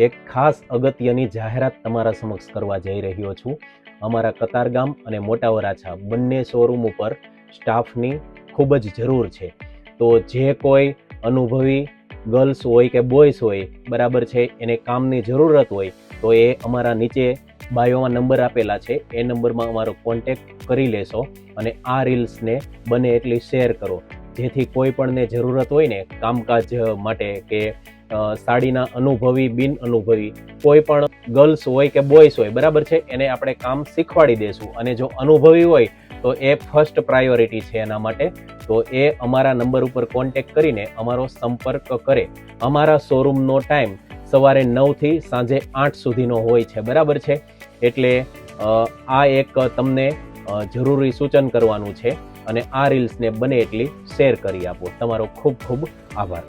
એક ખાસ અગત્યની જાહેરાત તમારા સમક્ષ કરવા જઈ રહ્યો છું. અમારા કતારગામ અને મોટા વરાછા બંને શોરૂમ ઉપર સ્ટાફની ખૂબ જ જરૂર છે. તો જે કોઈ અનુભવી ગર્લ્સ હોય કે બોયઝ હોય, બરાબર છે, એને કામની જરૂરત હોય તો એ અમારા નીચે બાયોમાં નંબર આપેલા છે, એ નંબરમાં અમારો કોન્ટેક્ટ કરી લેશો અને આ રીલ્સને બને એટલી શેર કરો, જેથી કોઈ પણને જરૂરત હોય ને કામકાજ માટે કે સાડીના અનુભવી બિન અનુભવી કોઈ પણ ગર્લ્સ હોય કે બોયઝ હોય, બરાબર છે, એને આપણે કામ શીખવાડી દેશું. અને જો અનુભવી હોય તો એ ફર્સ્ટ પ્રાયોરિટી છે એના માટે. તો એ અમારા નંબર ઉપર કોન્ટેક્ટ કરીને અમારો સંપર્ક કરે. અમારા શોરૂમનો ટાઈમ સવારે 9 થી સાંજે 8 સુધીનો હોય છે, બરાબર છે. એટલે આ એક તમને જરૂરી સૂચન કરવાનું છે અને આ રીલ્સને બને એટલી શેર કરી આપો. તમારો ખૂબ ખૂબ આભાર.